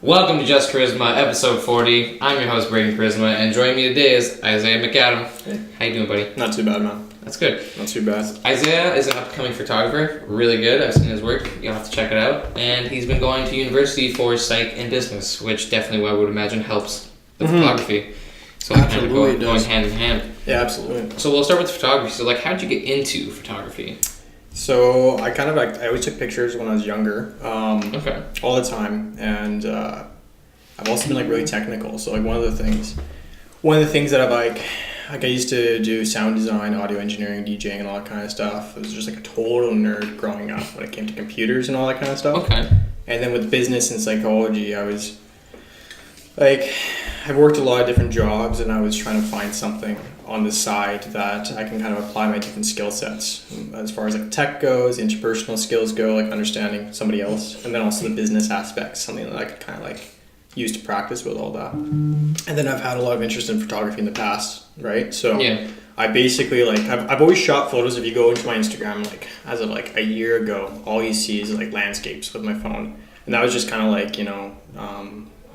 Welcome to Just Koryzma, episode 40. I'm your host, Braden Koryzma, and joining me today is Isaiah Macadam. Hey. How you doing, buddy? Not too bad, man. That's good. Not too bad. Isaiah is an upcoming photographer. Really good. I've seen his work. You'll have to check it out. And he's been going to university for psych and business, which definitely I would imagine helps the photography. So Absolutely kind of going hand in hand. Yeah, absolutely. So we'll start with photography. So how did you get into photography? So I always took pictures when I was younger, Okay. all the time, and I've also been really technical. So one of the things that I used to do sound design, audio engineering, DJing, and all that kind of stuff. I was just a total nerd growing up when it came to computers and all that kind of stuff. Okay. And then with business and psychology, I was I've worked a lot of different jobs, and I was trying to find something on the side that I can kind of apply my different skill sets as far as tech goes, interpersonal skills go, understanding somebody else, and then also the business aspects, something that I could kind of use to practice with all that. And then I've had a lot of interest in photography in the past, right? So yeah. I basically I've always shot photos. If you go into my Instagram as of a year ago, all you see is landscapes with my phone, and that was just kind of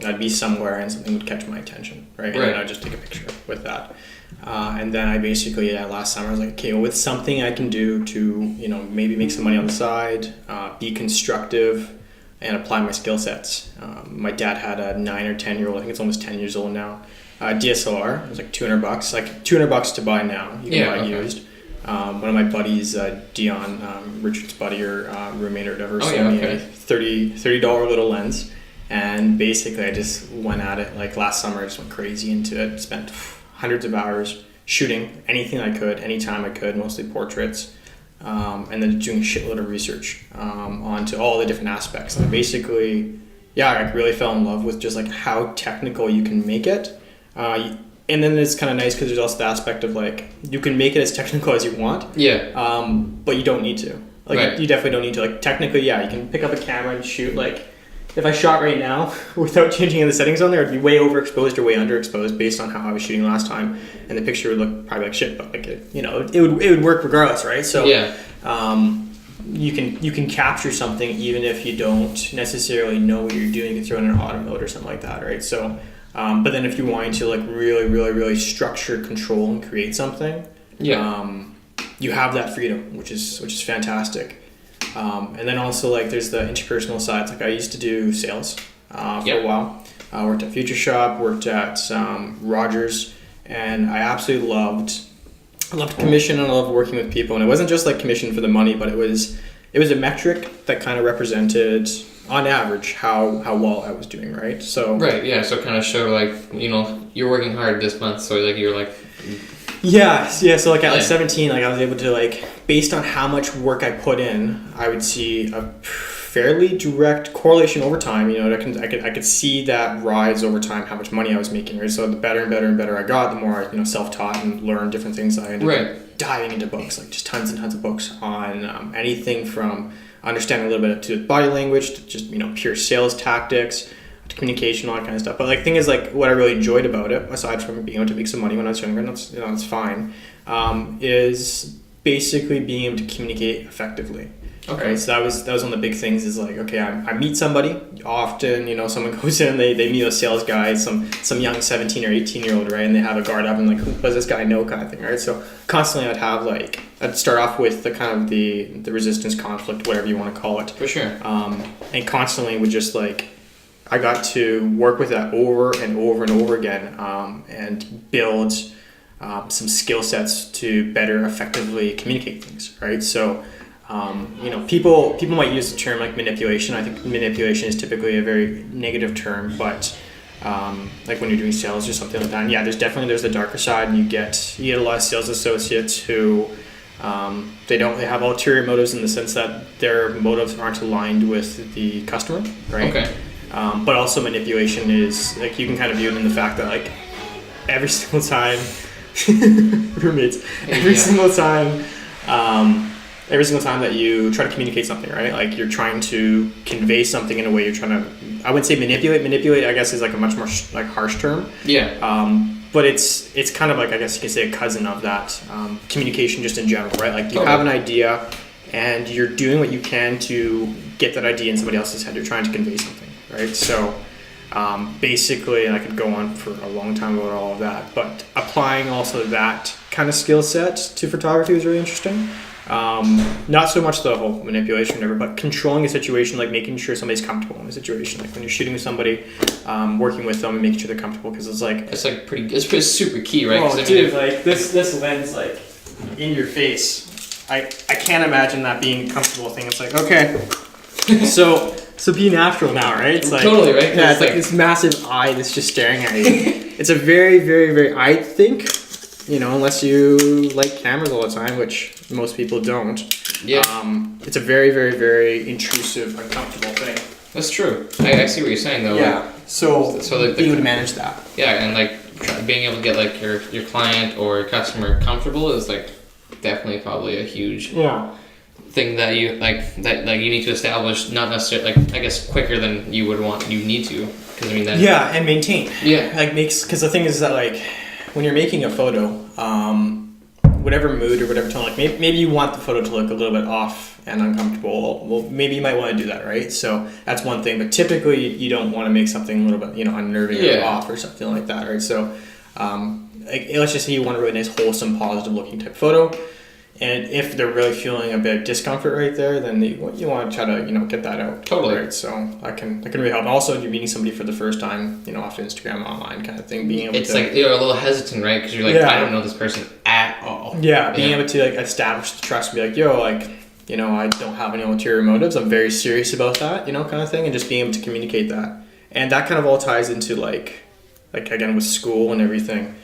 I'd be somewhere and something would catch my attention, right? And then I'd just take a picture with that. And then I basically, last summer I was okay, with something I can do to, maybe make some money on the side, be constructive, and apply my skill sets. My dad had a 9 or 10 year old, I think it's almost 10 years old now, DSLR. It was $200, $200 to buy now. You can buy used. One of my buddies, Dion, Richard's buddy or roommate or whatever, sold me a $30 little lens. And basically I just went at it last summer. I just went crazy into it, spent hundreds of hours shooting anything I could, anytime I could, mostly portraits, and then doing a shitload of research onto all the different aspects. And basically, I really fell in love with just how technical you can make it. And then it's kind of nice because there's also the aspect of you can make it as technical as you want. Yeah. But you don't need to. You definitely don't need to. Technically, you can pick up a camera and shoot if I shot right now without changing any of the settings on there, it'd be way overexposed or way underexposed based on how I was shooting last time, and the picture would look probably like shit. But it would work regardless, right? So you can capture something even if you don't necessarily know what you're doing. You can throw it in an auto mode or something like that, right? So, but then if you want to really, really, really structure, control, and create something, you have that freedom, which is fantastic. And then also there's the interpersonal sides. I used to do sales for a while. I worked at Future Shop, worked at Rogers, and I absolutely loved commission, and I loved working with people. And it wasn't just commission for the money, but it was a metric that kind of represented on average how well I was doing, right? So So it kind of showed you're working hard this month, so you're so at 17, I was able to based on how much work I put in, I would see a fairly direct correlation over time. I could see that rise over time, how much money I was making, right? So the better and better and better I got, the more I self-taught and learned different things. I ended up diving into books, just tons and tons of books on anything from understanding a little bit to body language to just pure sales tactics, to communication, all that kind of stuff. But the thing is, what I really enjoyed about it, aside from being able to make some money when I was younger, and that's fine, is basically being able to communicate effectively. Okay. Right? So that was one of the big things. Is I meet somebody. Often, someone goes in, they meet a sales guy, some young 17 or 18-year-old, right, and they have a guard up and who does this guy know, kind of thing, right? So constantly, I'd start off with the kind of the resistance, conflict, whatever you want to call it. For sure. And constantly would just I got to work with that over and over and over again, and build some skill sets to better effectively communicate things, right? So, people might use the term manipulation. I think manipulation is typically a very negative term, but when you're doing sales or something like that, and there's the darker side, and you get a lot of sales associates who they have ulterior motives in the sense that their motives aren't aligned with the customer, right? Okay. But also manipulation is you can kind of view it in the fact that every single time roommates every single time that you try to communicate something, right, you're trying to convey something in a way, you're trying to, I wouldn't say manipulate I guess is a much more harsh term, but it's kind of I guess you can say a cousin of that, communication just in general, right? You have an idea and you're doing what you can to get that idea in somebody else's head. You're trying to convey something, right? So Basically, and I could go on for a long time about all of that, but applying also that kind of skill set to photography was really interesting. Not so much the whole manipulation, whatever, but controlling a situation, like making sure somebody's comfortable in a situation. Like when you're shooting with somebody, working with them and making sure they're comfortable, because it's pretty super key, right? Oh, dude, like this lens, like in your face. I can't imagine that being a comfortable thing. It's like, okay, so be natural now, right? It's like, totally, right? Yeah, it's like this massive eye that's just staring at you. It's a very, very, very, I think, unless you like cameras all the time, which most people don't. Yeah. It's a very, very, very intrusive, uncomfortable thing. That's true. I see what you're saying, though. Yeah. So being able to manage that. Yeah, and like being able to get like your client or customer comfortable is like definitely probably a huge thing that you you need to establish, not necessarily like I guess quicker than you need to, because I mean that and maintain because the thing is that like when you're making a photo, whatever mood or whatever tone, like maybe you want the photo to look a little bit off and uncomfortable. Well, maybe you might want to do that, right? So that's one thing, but typically you don't want to make something a little bit unnerving or off or something like that, right? So let's just say you want a really nice, wholesome, positive looking type photo. And if they're really feeling a bit of discomfort right there, then you want to try to get that out. Totally. Right. So that can really help. And also, if you're meeting somebody for the first time, off Instagram, online kind of thing, being able it's like you're a little hesitant, right? Because you're like, I don't know this person at all. Yeah. Being able to like establish the trust and be like, yo, like I don't have any ulterior motives. I'm very serious about that, kind of thing, and just being able to communicate that. And that kind of all ties into like again with school and everything.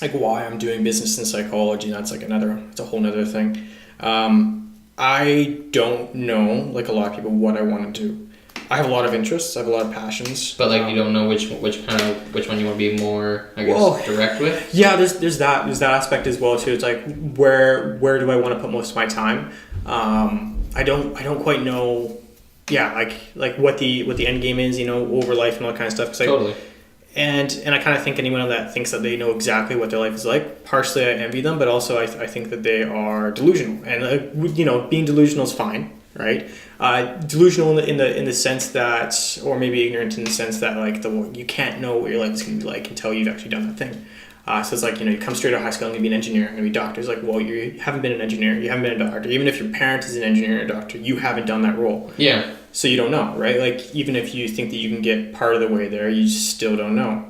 Like why I'm doing business and psychology, that's like it's a whole nother thing. I don't know, like a lot of people, what I want to do. I have a lot of interests, I have a lot of passions. But like you don't know which one you want to be more, I guess, direct with? Yeah, there's that aspect as well too. It's like where do I want to put most of my time? I don't quite know like what the end game is, over life and all that kind of stuff. Totally. And I kind of think anyone that thinks that they know exactly what their life is like, partially I envy them, but also I think that they are delusional. And being delusional is fine, right? Delusional in the sense that, or maybe ignorant in the sense that like you can't know what your life is going to be like until you've actually done that thing. So it's like, you come straight out of high school, I'm going to be an engineer, I'm going to be a doctor. It's like, well, you haven't been an engineer, you haven't been a doctor. Even if your parent is an engineer or a doctor, you haven't done that role. Yeah. So you don't know, right? Like, even if you think that you can get part of the way there, you still don't know.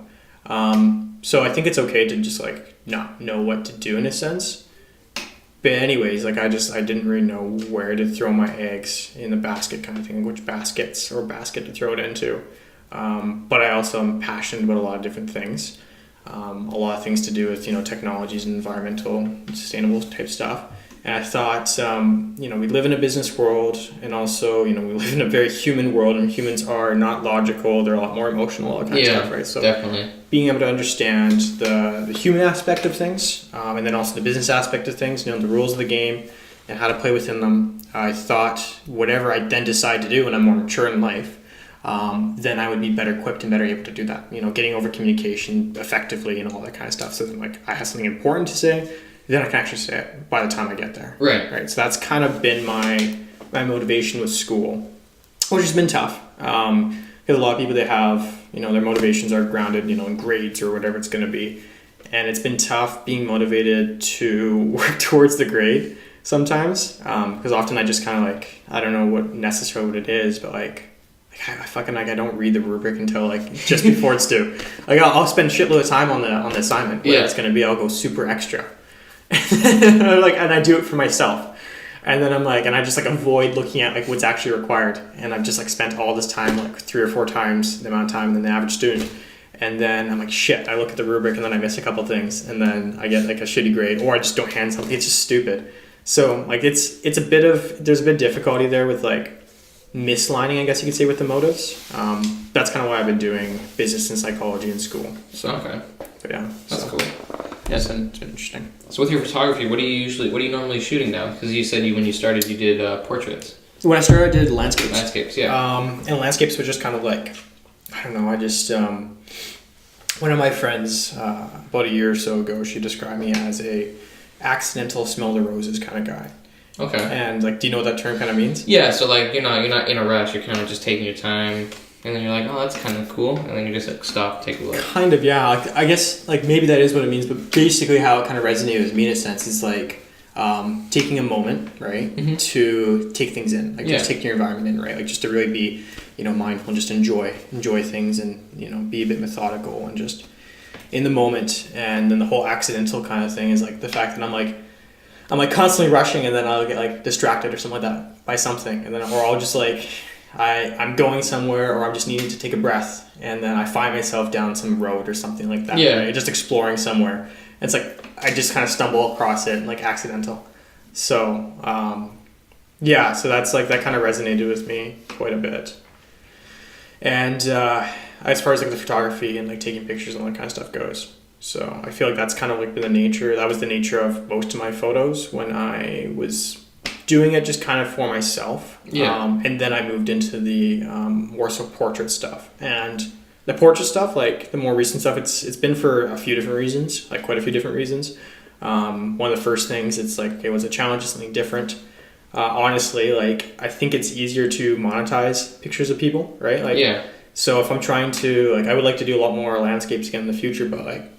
So I think it's okay to just, like, not know what to do in a sense. But anyways, like, I didn't really know where to throw my eggs in the basket kind of thing, which basket to throw it into. But I also am passionate about a lot of different things. A lot of things to do with, technologies and environmental, sustainable type stuff. And I thought, we live in a business world, and also, we live in a very human world, and humans are not logical. They're a lot more emotional, all that kind of stuff, right? So definitely. Being able to understand the human aspect of things, and then also the business aspect of things, the rules of the game, and how to play within them. I thought whatever I then decide to do when I'm more mature in life, then I would be better equipped and better able to do that. Getting over communication effectively and all that kind of stuff. So then, like, I have something important to say, then I can actually say it by the time I get there. Right. So that's kind of been my motivation with school, which has been tough. Because a lot of people, they have, their motivations are grounded, in grades or whatever it's going to be. And it's been tough being motivated to work towards the grade sometimes. Because often I just kind of like, I don't know what it is, but like I don't read the rubric until like just before it's due. Like I'll spend shitload of time on the assignment. It's going to be, I'll go super extra. And I do it for myself, and then I'm like, and I just like avoid looking at like what's actually required, and I've just like spent all this time, like 3 or 4 times the amount of time than the average student, and then I'm like, shit, I look at the rubric and then I miss a couple things, and then I get like a shitty grade, or I just don't hand something. It's just stupid. So like there's a bit of difficulty there with like mislining, I guess you could say, with the motives. That's kind of why I've been doing business and psychology in school. So okay. But yeah, that's cool. Yeah, it's been interesting. So with your photography, what are you normally shooting now? Because you said when you started, you did portraits. When I started, I did landscapes. Landscapes, yeah. And landscapes were just kind of like, I don't know, I just, one of my friends, about a year or so ago, she described me as a accidental smell the roses kind of guy. Okay. And like, do you know what that term kind of means? Yeah, so like you're not in a rush, you're kind of just taking your time, and then you're like, oh, that's kind of cool, and then you just like stop, take a look. Kind of, yeah. Like, I guess like maybe that is what it means, but basically how it kind of resonated with me in a sense is like taking a moment, right, to take things in, like just take your environment in, right, like just to really be, mindful and just enjoy things, and be a bit methodical and just in the moment. And then the whole accidental kind of thing is like the fact that I'm like constantly rushing, and then I'll get like distracted or something like that by something, and then or I'll just like I'm going somewhere, or I'm just needing to take a breath, and then I find myself down some road or something like that. Yeah. Right? Just exploring somewhere. It's like I just kind of stumble across it, like accidental. So so that's like that kind of resonated with me quite a bit. And as far as like the photography and like taking pictures and all that kind of stuff goes, so I feel like that's kind of like that was the nature of most of my photos when I was doing it just kind of for myself. And then I moved into the more so portrait stuff. And the portrait stuff, like the more recent stuff, it's been for a few different reasons, like quite a few different reasons. One of the first things, it's like, okay, was a challenge, something different. Honestly, like I think it's easier to monetize pictures of people, right? Like, so if I'm trying to, like, I would like to do a lot more landscapes again in the future, but like,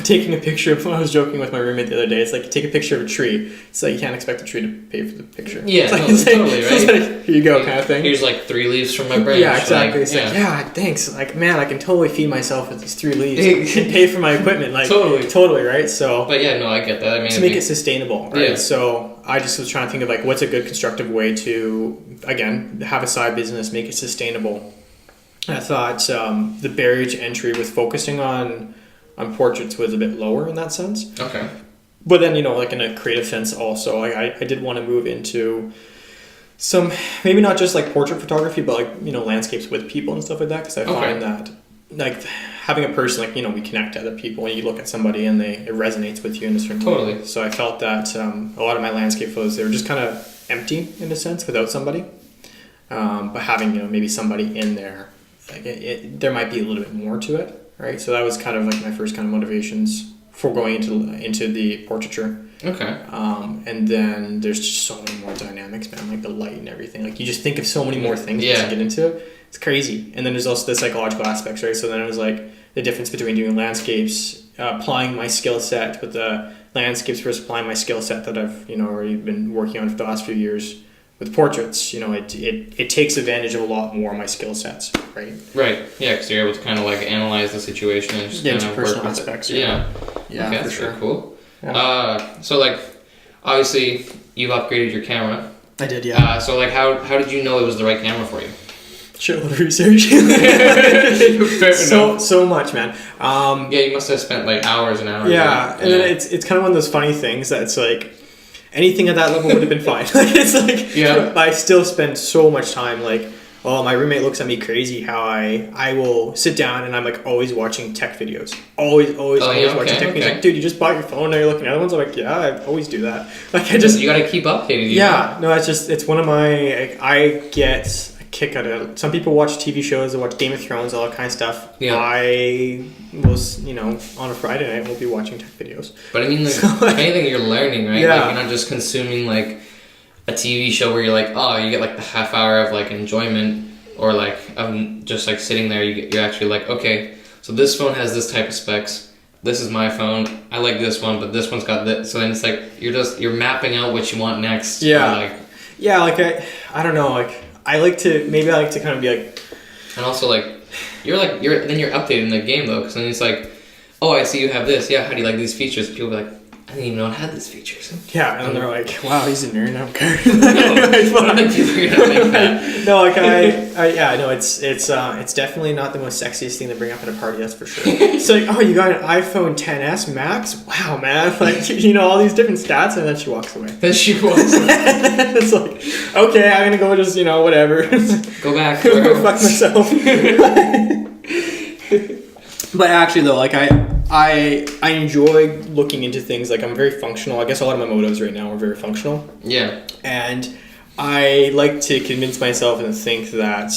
taking a picture of, I was joking with my roommate the other day, it's like, take a picture of a tree. It's like, you can't expect a tree to pay for the picture. Yeah, it's like, totally, right? It's like, here you go, kind of thing. Here's like 3 leaves from my branch. Yeah, exactly. Like, it's like, yeah, thanks. Like, man, I can totally feed myself with these 3 leaves and pay for my equipment. Like, totally, right? So, but yeah, no, I get that. I mean, to make it sustainable, right? Yeah. So I just was trying to think of like, what's a good constructive way to, again, have a side business, make it sustainable. And I thought the barrier to entry with focusing on portraits was a bit lower in that sense. Okay. But then, like in a creative sense also, like I did want to move into some, maybe not just like portrait photography, but like, landscapes with people and stuff like that. Because I find that like having a person, like, we connect to other people, and you look at somebody and it resonates with you in a certain way. So I felt that a lot of my landscape photos, they were just kind of empty in a sense without somebody. But having, maybe somebody in there, like there might be a little bit more to it. Right, so that was kind of like my first kind of motivations for going into the portraiture. Okay. And then there's just so many more dynamics, man, like the light and everything. Like you just think of so many more things to get into. It's crazy. And then there's also the psychological aspects, right? So then it was like the difference between doing landscapes, applying my skill set with the landscapes versus applying my skill set that I've already been working on for the last few years. With portraits, it takes advantage of a lot more of my skill sets, right? Right. Yeah, because you're able to kind of like analyze the situation and just kind of work with aspects. Yeah. Yeah, okay, that's very cool. Yeah. So like, obviously, you've upgraded your camera. I did, yeah. So like, how did you know it was the right camera for you? Shitload of research. so much, man. Yeah, you must have spent like hours and hours. Yeah, and then it's kind of one of those funny things that it's like, anything at that level would have been fine. It's like, I still spend so much time like, my roommate looks at me crazy how I will sit down and I'm like always watching tech videos. Always watching tech videos. Like, dude, you just bought your phone, now you're looking at other ones. I'm like, yeah, I always do that. Like you gotta keep updated. Yeah, no, it's one of my, I get a kick out of it. Some people watch TV shows, they watch Game of Thrones, all that kind of stuff. Yeah. I was, on a Friday night, we'll be watching tech videos. But I mean, like, if anything, you're learning, right? Yeah. Like, you're not just consuming, like, a TV show where you're like, oh, you get, like, the half hour of, like, enjoyment, or, like, just, like, sitting there, you're actually like, okay, so this phone has this type of specs, this is my phone, I like this one, but this one's got this. So then it's like, you're mapping out what you want next. Yeah. Like, yeah, like, I don't know, like, I like to kind of be like, and also like you're updating the game though, because then it's like, oh, I see you have this. Yeah, how do you like these features? People be like, I didn't even know it had these features. Yeah, and then they're like, wow, he's a nerd. I don't care. No, like it's definitely not the most sexiest thing to bring up at a party. That's for sure. It's like, oh, you got an iPhone XS Max? Wow, man! Like all these different stats, and then she walks away. It's like, okay, I'm gonna go just whatever. Go back. Go fuck myself. But actually, though, like I enjoy looking into things. Like I'm very functional. I guess a lot of my motives right now are very functional. Yeah. And I like to convince myself and think that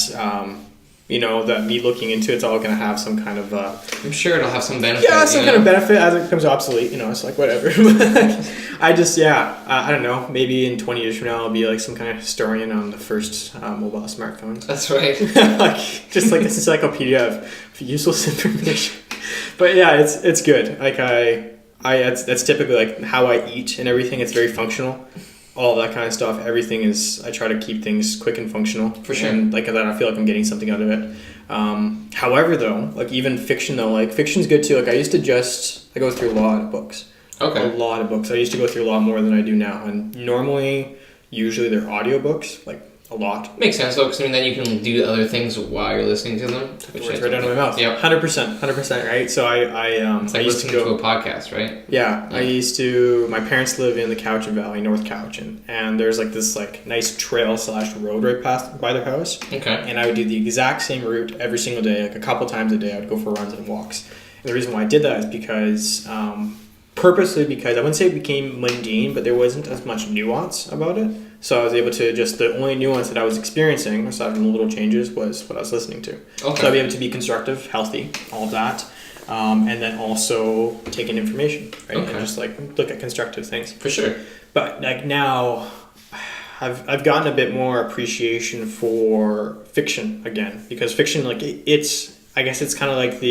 that me looking into it's all going to have some kind of I'm sure it'll have some benefit. Yeah, some kind of benefit as it becomes obsolete. It's like whatever. I just I don't know. Maybe in 20 years from now, I'll be like some kind of historian on the first mobile smartphones. That's right. Just like this encyclopedia of useless information. But yeah, it's good. Like that's typically like how I eat and everything. It's very functional. All that kind of stuff. Everything is. I try to keep things quick and functional. For sure. And like that, I feel like I'm getting something out of it. However, though, like even fiction, though, like fiction's good too. Like I go through a lot of books. Okay. A lot of books. I used to go through a lot more than I do now. And usually they're audiobooks, like a lot. Makes sense though, because then you can do other things while you're listening to them. Which right out of my mouth. Yeah. 100%, right? So it's like listening to a podcast, right? Yeah. My parents live in the Cowichan Valley, North Cowichan, and there's like this like nice trail / road right past by their house. Okay. And I would do the exact same route every single day, like a couple times a day. I would go for runs and walks. And the reason why I did that is because purposely because I wouldn't say it became mundane, but there wasn't as much nuance about it. So I was able to the only nuance that I was experiencing, aside from the little changes, was what I was listening to. Okay. So I'd be able to be constructive, healthy, all of that, and then also take in information, right? Okay. And just like look at constructive things. For sure. But like now, I've gotten a bit more appreciation for fiction again, because fiction, like I guess it's kind of like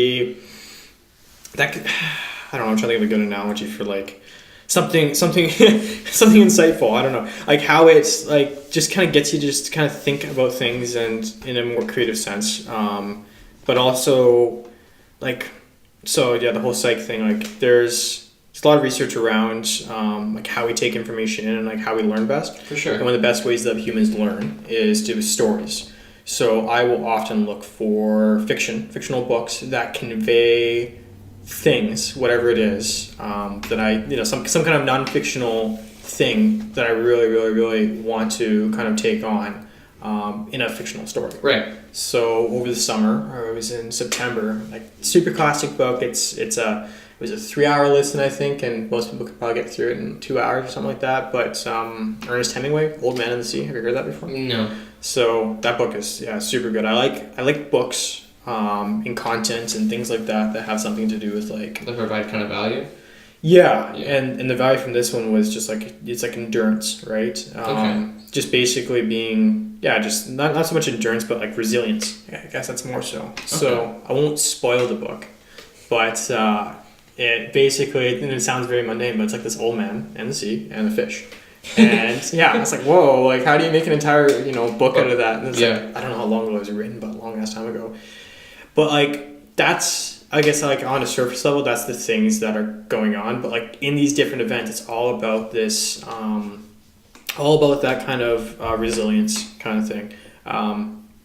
I don't know, I'm trying to think of a good analogy for like something insightful. I don't know, like how it's like just kind of gets you to just kind of think about things and in a more creative sense, but also like the whole psych thing, like there's a lot of research around like how we take information in and like how we learn best. For sure. And one of the best ways that humans learn is to stories. So I will often look for fictional books that convey things, whatever it is, that I, some kind of non-fictional thing that I really, really, really want to kind of take on in a fictional story. Right. So over the summer, or it was in September, like super classic book. It was a 3-hour listen, I think, and most people could probably get through it in 2 hours or something like that. But Ernest Hemingway, Old Man and the Sea. Have you heard that before? No. So that book is super good. I like books. In content and things like that have something to do with like They provide kind of value. Yeah. And the value from this one was just like it's like endurance, right? Okay. Just basically being just not so much endurance but like resilience. I guess that's more so. Okay. So I won't spoil the book, but it basically, and it sounds very mundane, but it's like this old man and the sea and the fish. And it's like, whoa, like how do you make an entire book out of that? And it's like, I don't know how long ago it was written, but a long ass time ago. But like that's, I guess, like on a surface level, that's the things that are going on. But like in these different events, it's all about this, all about that kind of resilience kind of thing.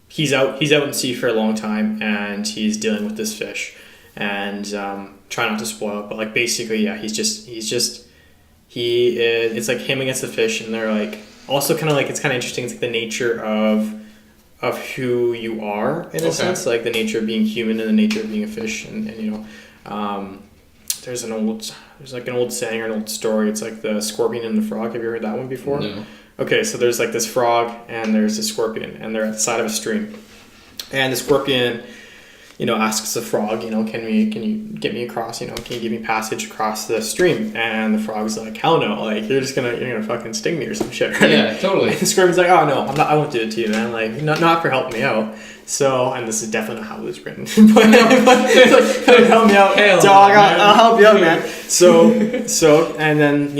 He's out in sea for a long time, and he's dealing with this fish, and try not to spoil it. But like basically, it's like him against the fish, and they're like also kind of like it's kind of interesting. It's like the nature of who you are in a sense, like the nature of being human and the nature of being a fish, and there's an old saying or an old story. It's like the scorpion and the frog. Have you heard that one before? No. Okay, so there's like this frog and there's this scorpion, and they're at the side of a stream, and the scorpion asks the frog, can you get me across, can you give me passage across the stream? And the frog's like, hell no, like you're gonna fucking sting me or some shit, right? Yeah, totally. And the scorpion's like, oh no, I won't do it to you, man, like not for helping me out. So, and this is definitely not how it was written, but it's like, help me out, dog, I'll help you out, man. So and then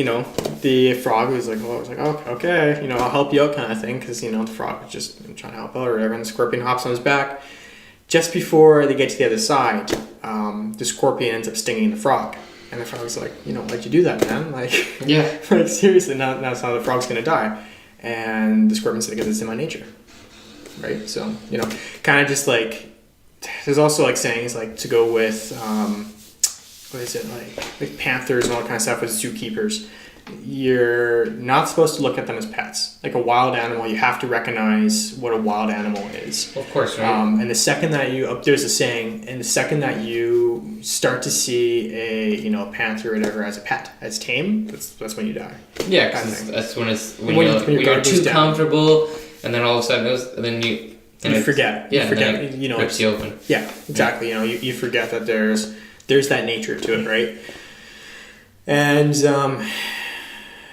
the frog was like, oh, okay, I'll help you out kind of thing, because the frog was just trying to help out or whatever, and the scorpion hops on his back. Just before they get to the other side, the scorpion ends up stinging the frog. And the frog's like, why'd you do that, man? Like, like seriously, now the frog's going to die. And the scorpion said, because it's in my nature. Right? So, kind of just like, there's also like sayings like to go with, what is it, like panthers and all that kind of stuff with zookeepers. You're not supposed to look at them as pets. Like a wild animal, you have to recognize what a wild animal is. Of course, right. And the second that there's a saying, and the second that you start to see a panther or whatever as a pet, as tame, that's when you die. Yeah, because that's when you're too comfortable, and then all of a sudden And you forget. Yeah, you forget. You know, rips you open. Yeah, exactly. You know, you forget that there's that nature to it, right? And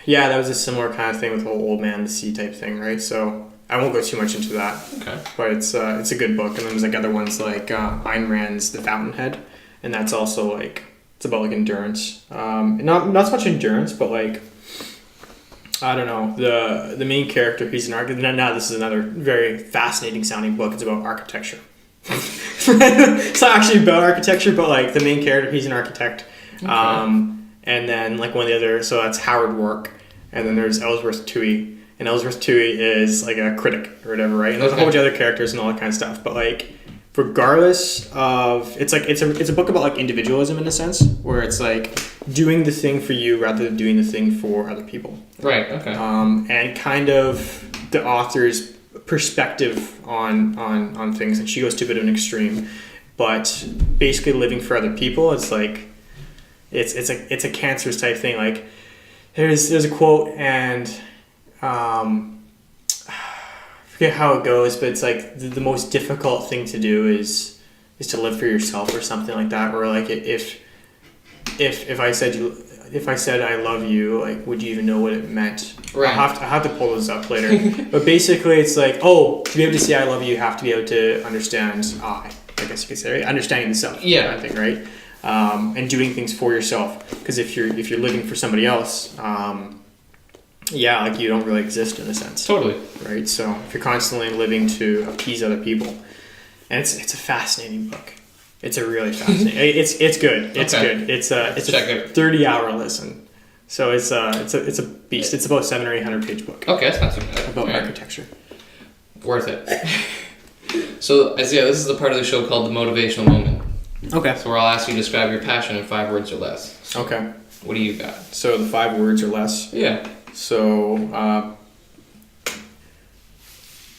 yeah, that was a similar kind of thing with the whole old man, the sea type thing, right? So I won't go too much into that. Okay. But it's a good book, and then there's like other ones like Ayn Rand's The Fountainhead, and that's also like it's about like endurance. Not so much endurance, but like I don't know, the main character, he's an architect. Now this is another very fascinating sounding book. It's about architecture. It's not actually about architecture, but like the main character, he's an architect. Okay. And then like one of the other, so that's Howard Rourke, and then there's Ellsworth Toohey, and Ellsworth Toohey is like a critic or whatever, right? And there's a whole bunch of other characters and all that kind of stuff. But like, regardless of, it's a book about like individualism in a sense, where it's like doing the thing for you rather than doing the thing for other people. Right. Okay. And kind of the author's perspective on things, and she goes to a bit of an extreme, but basically living for other people, it's like it's a cancerous type thing. Like there's a quote, and I forget how it goes, but it's like the most difficult thing to do is to live for yourself or something like that. Or like if I said I love you, like would you even know what it meant? Right. I have to pull this up later. But basically it's like, to be able to say I love you, you have to be able to understand I guess you could say, right? Understanding the self. Yeah. Kind of thing, right? And doing things for yourself. Because if you're living for somebody else, like you don't really exist in a sense. Totally. Right? So if you're constantly living to appease other people, and it's a fascinating book. It's a really fascinating. It's good. It's good. It's a 30-hour listen. So it's a beast. It's about 700 or 800 page book. Okay, that's not too bad. About architecture. Worth it. So Isaiah, this is the part of the show called the motivational moment. Okay. So where I'll ask you to describe your passion in 5 words or less. So okay. What do you got? So the 5 words or less. Yeah. So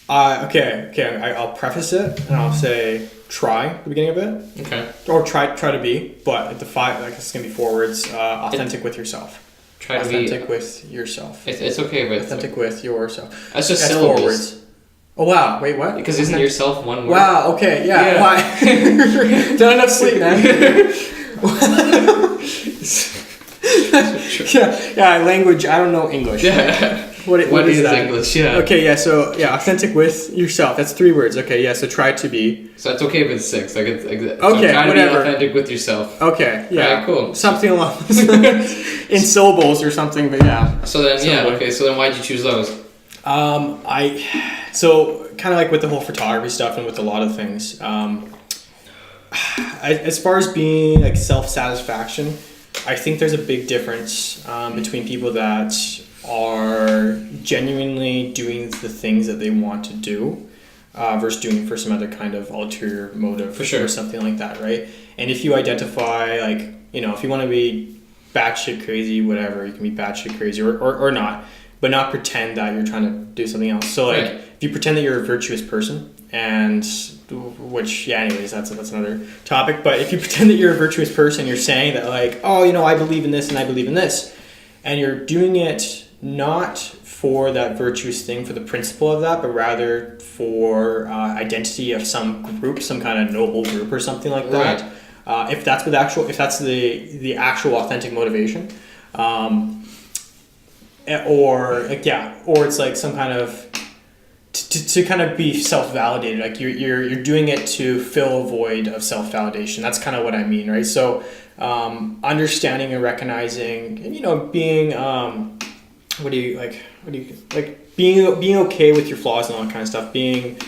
I'll preface it and I'll say try at the beginning of it. Okay. Or try to be, but at the 5, like it's gonna be 4 words. Authentic with yourself. Authentic with yourself. It's okay with authentic with yourself. That's just syllables. 4 words. Oh wow! Wait, what? Because isn't yourself one word? Wow. Okay. Yeah. Why? Don't enough sleep, man. Yeah. Language. I don't know English. Yeah. What is that? English? Yeah. Okay. Yeah. So authentic with yourself. That's 3 words. Okay. Yeah. So try to be. So it's okay if it's 6. Like it's okay. So try whatever. to be authentic with yourself. Okay. Yeah. Right, cool. Something along in syllables or something. But yeah. So then Okay. So then why'd you choose those? So kind of like with the whole photography stuff and with a lot of things, as far as being like self-satisfaction, I think there's a big difference between people that are genuinely doing the things that they want to do versus doing it for some other kind of ulterior motive for sure. Or something like that, right? And if you identify like, if you want to be batshit crazy, whatever, you can be batshit crazy or not. But not pretend that you're trying to do something else. So like, if you pretend that you're a virtuous person, anyways, that's another topic. But if you pretend that you're a virtuous person, you're saying that like, I believe in this and I believe in this, and you're doing it not for that virtuous thing, for the principle of that, but rather for identity of some group, some kind of noble group or something like that. Right. If that's the actual authentic motivation. Or it's like some kind of to kind of be self-validated, like you're doing it to fill a void of self-validation. That's kind of what I mean, right? So understanding and recognizing, and being being okay with your flaws and all that kind of stuff, being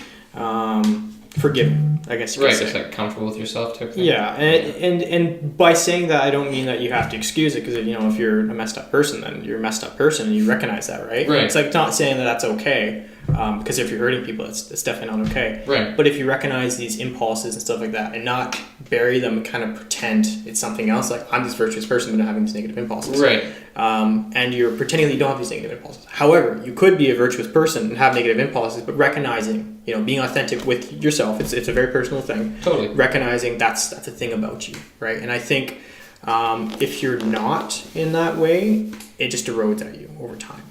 forgiving, I guess you could say. Just like comfortable with yourself type thing. Yeah, and by saying that, I don't mean that you have to excuse it, because if you're a messed up person, then you're a messed up person and you recognize that, right? Right. It's like not saying that that's okay, because if you're hurting people, it's definitely not okay. Right. But if you recognize these impulses and stuff like that, and not bury them and kind of pretend it's something else, like I'm this virtuous person but not having these negative impulses. Right. And you're pretending that you don't have these negative impulses. However, you could be a virtuous person and have negative impulses, but recognizing, being authentic with yourself, it's a very personal thing. Totally. Recognizing that's a thing about you, right? And I think if you're not in that way, it just erodes at you over time.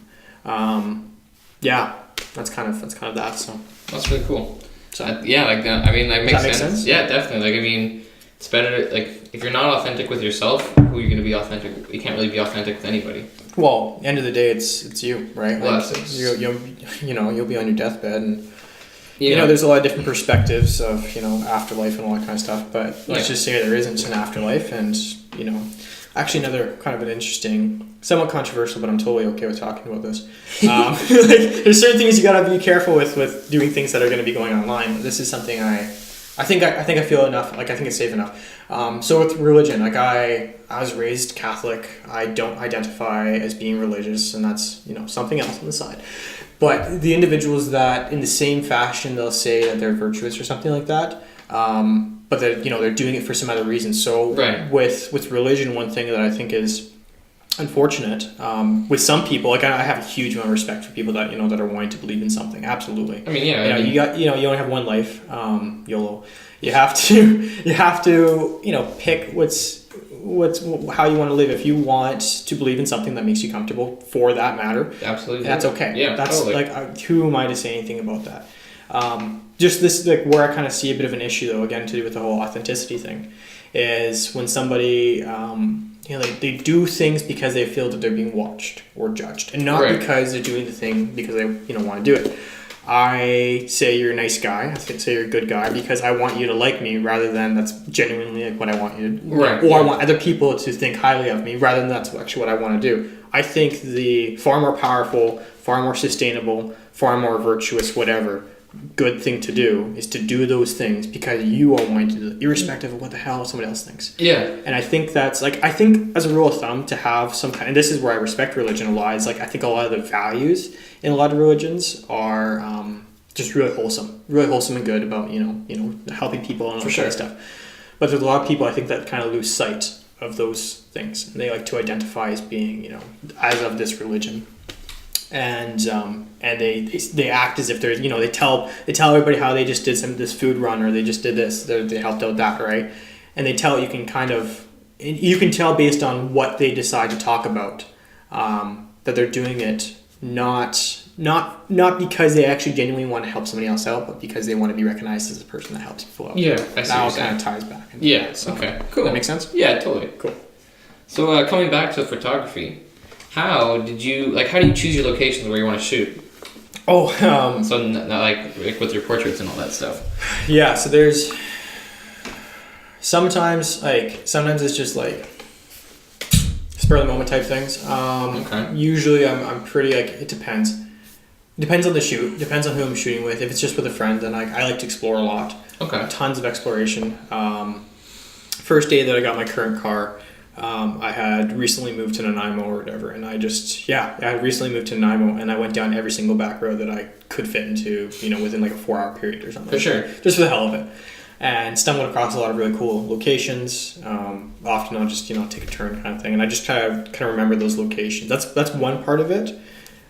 That's kind of that. So that's really cool. So yeah, like I mean, that makes make sense. sense. Yeah, definitely. Like I mean, it's better like if you're not authentic with yourself, who are you gonna be authentic? You can't really be authentic with anybody. Well, end of the day, it's you, right? Well, Like you'll be on your deathbed, and Yeah. there's a lot of different perspectives of afterlife and all that kind of stuff. But let's just say there isn't an afterlife, and actually another kind of an interesting, somewhat controversial, but I'm totally okay with talking about this. Like, there's certain things you gotta be careful with doing things that are going to be going online. But this is something I think I feel enough. Like I think it's safe enough. So with religion, like I was raised Catholic. I don't identify as being religious, and that's something else on the side. But the individuals that, in the same fashion, they'll say that they're virtuous or something like that. But they're doing it for some other reason. So right. with religion, one thing that I think is unfortunate with some people, like I have a huge amount of respect for people that that are wanting to believe in something. Absolutely. I mean, you only have one life. YOLO. You have to pick what's how you want to live. If you want to believe in something that makes you comfortable, for that matter, absolutely, that's okay. Yeah, that's totally. like who am I to say anything about that? Just this, like, where I kind of see a bit of an issue, though, again, to do with the whole authenticity thing, is when somebody, they do things because they feel that they're being watched or judged, and not because they're doing the thing because they, want to do it. I say you're a nice guy. I say you're a good guy because I want you to like me, rather than that's genuinely like what I want you to, or I want other people to think highly of me, rather than that's actually what I want to do. I think the far more powerful, far more sustainable, far more virtuous, whatever, good thing to do is to do those things because you are wanting to do it, irrespective of what the hell somebody else thinks. Yeah. And I think that's like, I think as a rule of thumb, to have some kind, and this is where I respect religion a lot, is like I think a lot of the values in a lot of religions are just really wholesome and good about helping people and all that kind of stuff. But there's a lot of people, I think, that kind of lose sight of those things, and they like to identify as being as of this religion. And they act as if they're they tell everybody how they just did this food run, or they just did this, they helped out that, right? And they tell, you can tell based on what they decide to talk about, that they're doing it not because they actually genuinely want to help somebody else out, but because they want to be recognized as a person that helps people out. Yeah, I see. That all kind of ties back. Yeah. So, okay. Cool. That makes sense. Yeah. Totally. Cool. So coming back to photography. How do you choose your locations where you want to shoot? So not like with your portraits and all that stuff. Yeah, so there's sometimes it's just like spur of the moment type things. Okay. Usually I'm pretty it depends. Depends on the shoot. Depends on who I'm shooting with. If it's just with a friend, then I like to explore a lot. Okay. Tons of exploration. First day that I got my current car, I had recently moved to Nanaimo or whatever, and I had recently moved to Nanaimo, and I went down every single back road that I could fit into, within like a 4-hour period or something. For sure. Just for the hell of it. And stumbled across a lot of really cool locations. Often I'll just, take a turn kind of thing, and I just kind of remember those locations. That's one part of it.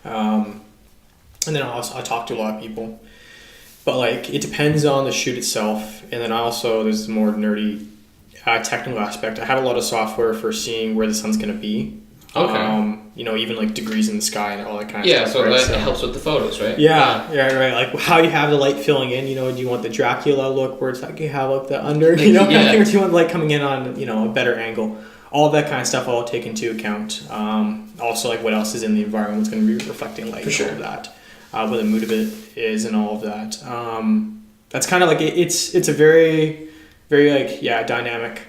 And then I talk to a lot of people. But like, it depends on the shoot itself, and then also there's the more nerdy technical aspect. I have a lot of software for seeing where the sun's going to be. Okay. Even like degrees in the sky and all that kind of stuff. Yeah, so that helps with the photos, right? Yeah, right. Like how you have the light filling in. Do you want the Dracula look where it's like you have like the under, kind of thing, or do you want light coming in on a better angle? All that kind of stuff I'll take into account. Also, like what else is in the environment, what's going to be reflecting light, and all of that. What the mood of it is, and all of that. That's kind of like it's a very, very dynamic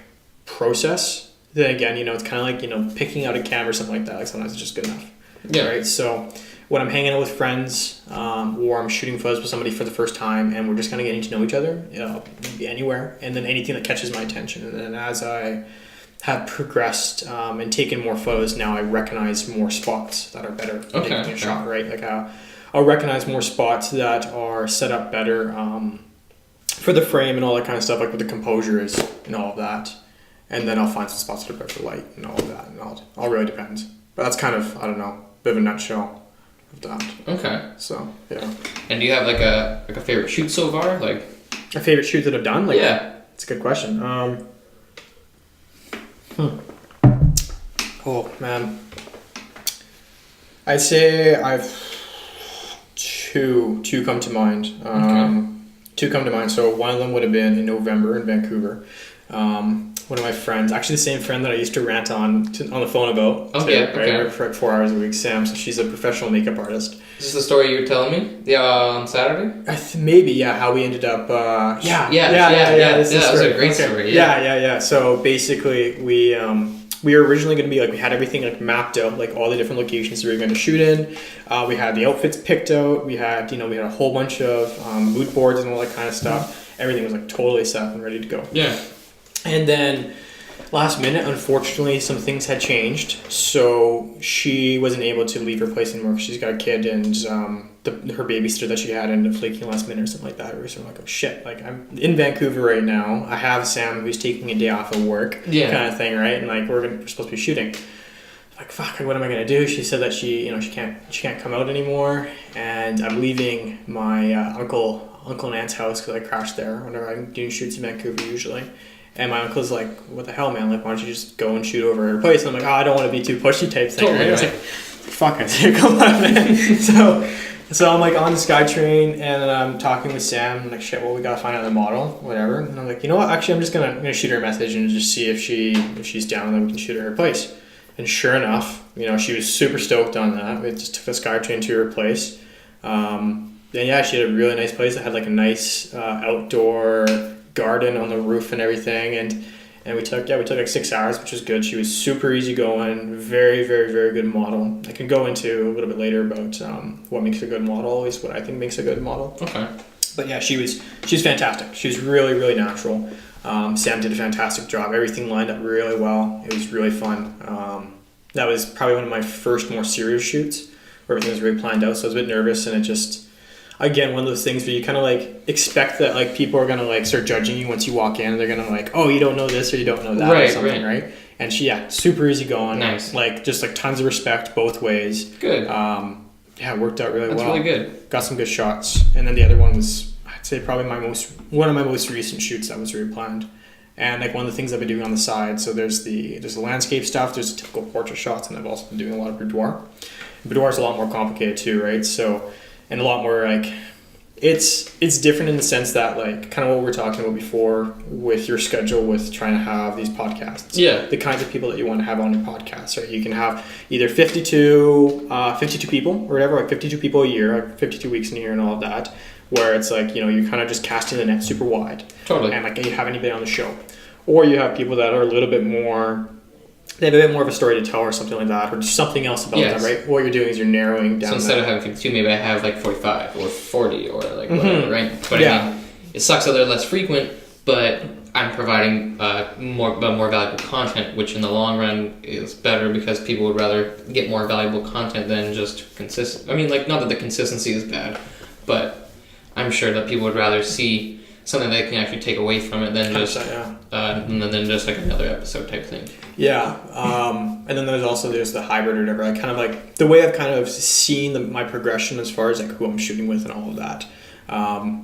process. Then again, it's kind of like picking out a camera or something like that. Like sometimes it's just good enough. Yeah. Right. So when I'm hanging out with friends, or I'm shooting photos with somebody for the first time, and we're just kind of getting to know each other, maybe anywhere, and then anything that catches my attention, and then as I have progressed and taken more photos, now I recognize more spots that are better for taking a shot. Right. Like I'll recognize more spots that are set up better for the frame and all that kind of stuff, like what the composure is and all of that. And then I'll find some spots that are better for light and all of that. And all really depends. But that's kind of, I don't know, a bit of a nutshell of that. Okay. So, yeah. And do you have like a favorite shoot so far? Like a favorite shoot that I've done? Yeah. It's a good question. Oh, man. I'd say I've two come to mind. To two come to mind. So one of them would have been in November in Vancouver. One of my friends, actually the same friend that I used to rant on the phone about. Okay. For like 4 hours a week, Sam. So she's a professional makeup artist. Is this the story you were telling me? Yeah, on Saturday? Maybe, yeah. How we ended up. That was a great story. Yeah. So basically, we were originally going to be like, we had everything like mapped out, like all the different locations we were going to shoot in. We had the outfits picked out. We had a whole bunch of mood boards and all that kind of stuff. Everything was like totally set and ready to go. Yeah. And then last minute, unfortunately, some things had changed. So she wasn't able to leave her place anymore because she's got a kid, and her babysitter that she had ended up flaking last minute or something like that. We were sort of like, oh shit, like I'm in Vancouver right now. I have Sam who's taking a day off of work, kind of thing, right? And like we're supposed to be shooting. Like fuck, what am I gonna do? She said that she can't come out anymore, and I'm leaving my uncle and aunt's house because I crashed there whenever I'm doing shoots in Vancouver usually. And my uncle's like, what the hell, man? Like, why don't you just go and shoot over her place? And I'm like, oh, I don't want to be too pushy type thing. Totally, right? I was like, fuck, I said, come on, man. So I'm like on the SkyTrain, and I'm talking with Sam. I'm like, shit, well, we gotta find another model, whatever. And I'm like, you know what? Actually, I'm just gonna shoot her a message and just see if she's down, and then we can shoot at her place. And sure enough, she was super stoked on that. We just took the SkyTrain to her place. And yeah, she had a really nice place that had like a nice outdoor garden on the roof and everything, and we took like 6 hours, which was good. She was super easygoing, very, very, very good model. I can go into a little bit later about what makes a good model, at least what I think makes a good model. Okay. But yeah, she was fantastic. She was really, really natural. Sam did a fantastic job. Everything lined up really well. It was really fun. That was probably one of my first more serious shoots where everything was really planned out, so I was a bit nervous, and it just, again, one of those things where you kind of like expect that like people are gonna like start judging you once you walk in. They're gonna like, oh, you don't know this or you don't know that or something, right? And she, super easy going. Nice. Like just like tons of respect both ways. Good. It worked out really well. That's really good. Got some good shots, and then the other one was, I'd say, probably one of my most recent shoots that was really planned. And like one of the things I've been doing on the side, so there's the landscape stuff, there's the typical portrait shots, and I've also been doing a lot of boudoir. Boudoir is a lot more complicated too, right? So, and a lot more like, it's different in the sense that like kind of what we were talking about before with your schedule with trying to have these podcasts. Yeah. The kinds of people that you want to have on your podcast, right? You can have either 52 people or whatever, like 52 people a year, like 52 weeks in a year and all of that, where it's like, you're kind of just casting the net super wide. Totally. And like you have anybody on the show. Or you have people that are a little bit more, they have a bit more of a story to tell or something like that, or just something else about them, right? What you're doing is you're narrowing down. So instead of having 52, maybe I have like 45 or 40 or like whatever, right? But I mean, it sucks that they're less frequent, but I'm providing more valuable content, which in the long run is better because people would rather get more valuable content than just consistent. I mean, like, not that the consistency is bad, but I'm sure that people would rather see something they can actually take away from it than just like another episode type thing. Yeah, and then there's the hybrid or whatever. I kind of like the way I've kind of seen my progression as far as like who I'm shooting with and all of that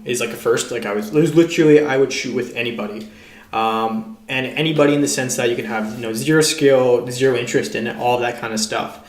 is like at first like I would shoot with anybody, and anybody in the sense that you can have zero skill, zero interest in it, all of that kind of stuff.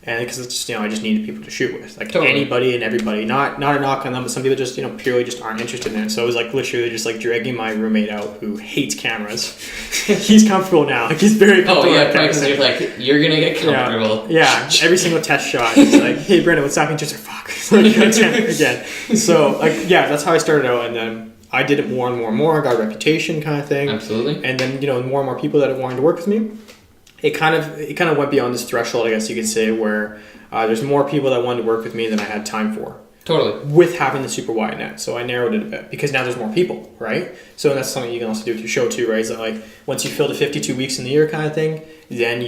And because it's just, I just needed people to shoot with, like anybody and everybody, not a knock on them, but some people just, purely just aren't interested in it. So it was like literally just like dragging my roommate out who hates cameras. He's comfortable now. Like he's very comfortable. Oh yeah, because you're like, you're going to get comfortable. Yeah. Every single test shot, it's like, hey Brandon, what's happening? Just like, fuck. Again. So like, that's how I started out. And then I did it more and more and more. I got a reputation kind of thing. Absolutely. And then, more and more people that wanted to work with me. It kind of went beyond this threshold, I guess you could say, where there's more people that wanted to work with me than I had time for. Totally. With having the super wide net. So I narrowed it a bit because now there's more people, right? So that's something you can also do with your show too, right? Is that like once you fill the 52 weeks in the year kind of thing, then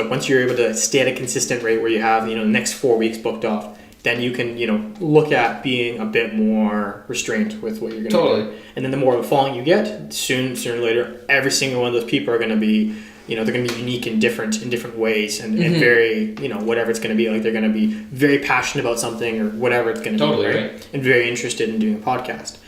once you're able to stay at a consistent rate where you have, the next 4 weeks booked off, then you can, look at being a bit more restrained with what you're going to do. And then the more of a following you get, sooner or later, every single one of those people are going to be, they're going to be unique and different in different ways and very, whatever it's going to be. Like they're going to be very passionate about something or whatever it's going to be, right? And very interested in doing a podcast.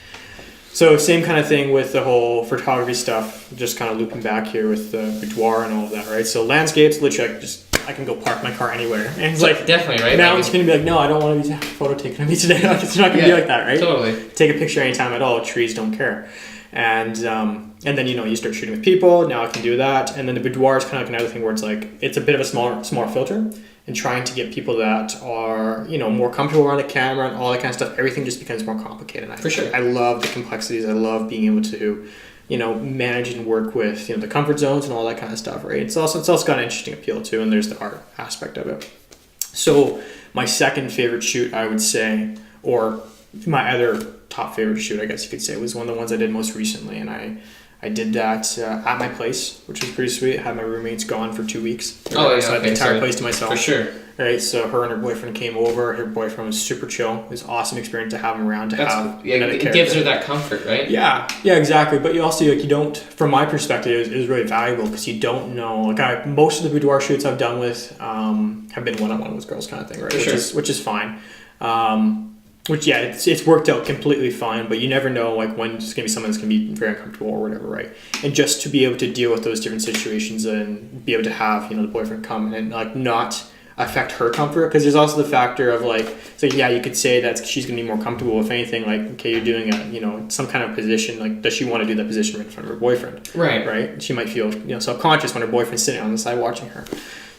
So same kind of thing with the whole photography stuff, just kind of looping back here with the boudoir and all of that, right? So landscapes, literally I just I can go park my car anywhere. And it's like, definitely, right? Now it's going to be like, no, I don't want to be photo taken of me today. Like, it's not going to be like that, right? Totally. Take a picture anytime at all. Trees don't care. And then, you know, you start shooting with people. Now I can do that. And then the boudoir is kind of like another thing where it's like, it's a bit of a smaller filter, and trying to get people that are, you know, more comfortable around the camera and all that kind of stuff. Everything just becomes more complicated. For sure. I love the complexities. I love being able to, you know, manage and work with, you know, the comfort zones and all that kind of stuff, right? It's also got an interesting appeal too, and there's the art aspect of it. So my second favorite shoot, I would say, or my other top favorite shoot, I guess you could say, was one of the ones I did most recently, and I did that at my place, which was pretty sweet. I had my roommates gone for 2 weeks. Oh, yeah, so I had the entire place to myself. For sure. Right, so her and her boyfriend came over. Her boyfriend was super chill. It was an awesome experience to have him around. It gives her that comfort, right? Yeah, exactly. But you also, like, you don't, from my perspective, it was really valuable because you don't know. Like, most of the boudoir shoots I've done with have been one-on-one with girls kind of thing, right? Which is fine. It's worked out completely fine, but you never know, like, when it's gonna be someone that's gonna be very uncomfortable or whatever, right? And just to be able to deal with those different situations and be able to have, you know, the boyfriend come and like not affect her comfort, because there's also the factor of like, so yeah, you could say that she's gonna be more comfortable if anything, like, okay, you're doing a, you know, some kind of position, like, does she want to do that position right in front of her boyfriend? Right. She might feel, you know, self-conscious when her boyfriend's sitting on the side watching her.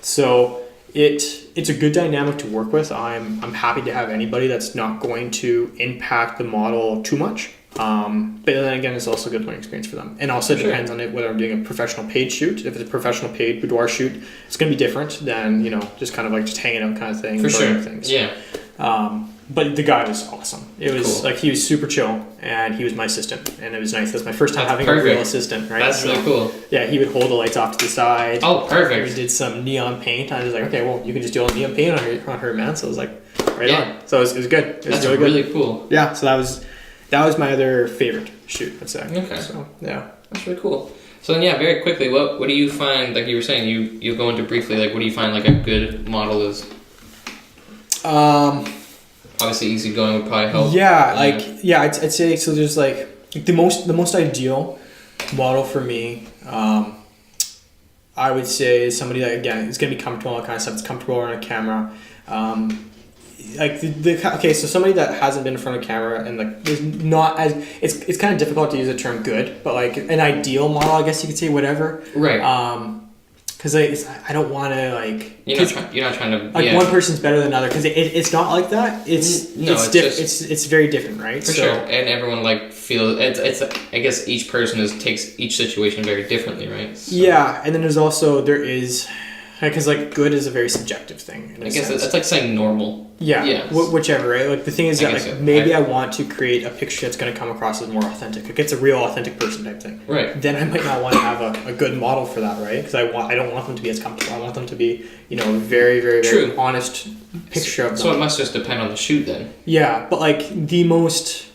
So it's a good dynamic to work with. I'm happy to have anybody that's not going to impact the model too much. But then again, it's also a good learning experience for them. And also it depends on it, whether I'm doing a professional paid shoot. If it's a professional paid boudoir shoot, it's going to be different than, you know, just kind of like just hanging out kind of thing. For sure. Things. Yeah. But the guy was awesome. It was like, he was super chill, and he was my assistant, and it was nice. That's my first time having a real assistant, right? That's really cool. Yeah, he would hold the lights off to the side. Oh, perfect. We did some neon paint. I was like, okay, well, you can just do all the neon paint on her, man. So I was like, right on. So it was good. It was really cool. Yeah, so that was my other favorite shoot, I'd say. Okay. So, yeah. That's really cool. So then, yeah, very quickly, what do you find, like you were saying, you go into briefly, like, what do you find like a good model is? Obviously, easygoing would probably help. I'd say, so there's like the most ideal model for me, I would say, is somebody that, again, is going to be comfortable on all kind of stuff. It's comfortable around a camera. So somebody that hasn't been in front of camera and like is not as, it's kind of difficult to use the term good, but like an ideal model, I guess you could say, whatever. Right. Because I don't want to like. You're not trying to. Like, one person's better than another, because it's not like that. It's very different, right? For sure, and everyone like feels it's. I guess each person takes each situation very differently, right? So. Yeah, and then there is. Because like good is a very subjective thing. I guess that's like saying normal. Yeah. Whichever, right? Like the thing is that like maybe I want to create a picture that's going to come across as more authentic. Like it's a real authentic person type thing. Right. Then I might not want to have a good model for that, right? Because I don't want them to be as comfortable. I want them to be, you know, very, very, very honest picture of them. So it must just depend on the shoot then. Yeah, but like the most.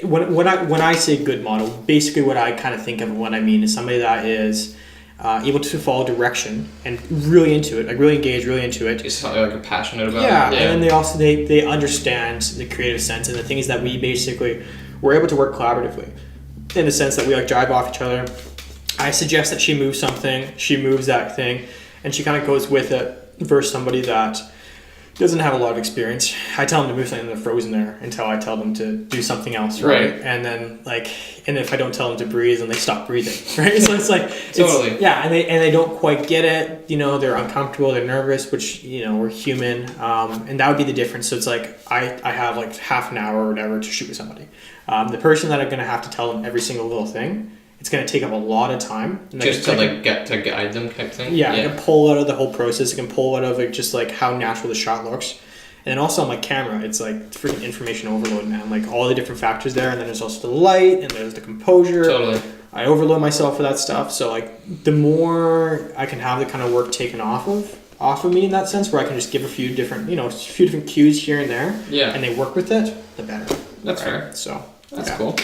When I say good model, basically what I kind of think of, what I mean is somebody that is able to follow direction and really into it, like really engaged, really into it. It's something like passionate about. Yeah, and then they also they understand the creative sense, and the thing is that we're able to work collaboratively, in the sense that we like drive off each other. I suggest that she moves something, she moves that thing, and she kind of goes with it, versus somebody that doesn't have a lot of experience. I tell them to move something, and they're frozen there until I tell them to do something else, right? And then and if I don't tell them to breathe, then they stop breathing, right? So it's like totally, and they don't quite get it. You know, they're uncomfortable, they're nervous, which, you know, we're human, and that would be the difference. So it's like I have like half an hour or whatever to shoot with somebody. The person that I'm gonna have to tell them every single little thing, it's going to take up a lot of time. Just to get to guide them type thing? Yeah, I can pull out of the whole process. I can pull out of like just like how natural the shot looks. And then also on my camera, it's like freaking information overload, man. Like all the different factors there. And then there's also the light, and there's the composure. Totally. I overload myself with that stuff. So like the more I can have the kind of work taken off of me in that sense, where I can just give a few different cues here and there. Yeah. And they work with it, the better. That's fair. So that's cool.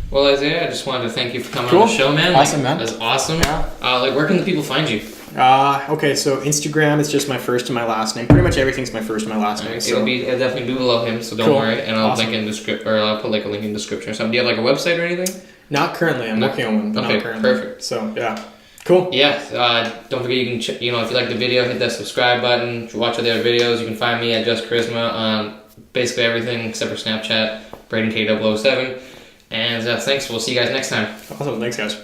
Well, Isaiah, I just wanted to thank you for coming on the show, man. Awesome, man. That's awesome. Yeah. Where can the people find you? Okay, so Instagram is just my first and my last name. Pretty much everything's my first and my last name. So. It'll definitely be below him, so don't worry. And I'll link in I'll put like a link in the description or something. Do you have like a website or anything? Not currently. I'm working on one. Okay, not currently. Perfect. So yeah. Cool. Yeah. Don't forget you can if you like the video, hit that subscribe button. Watch all the other videos. You can find me at Just Koryzma on basically everything except for Snapchat. Braden K007. And thanks. We'll see you guys next time. Awesome. Thanks, guys.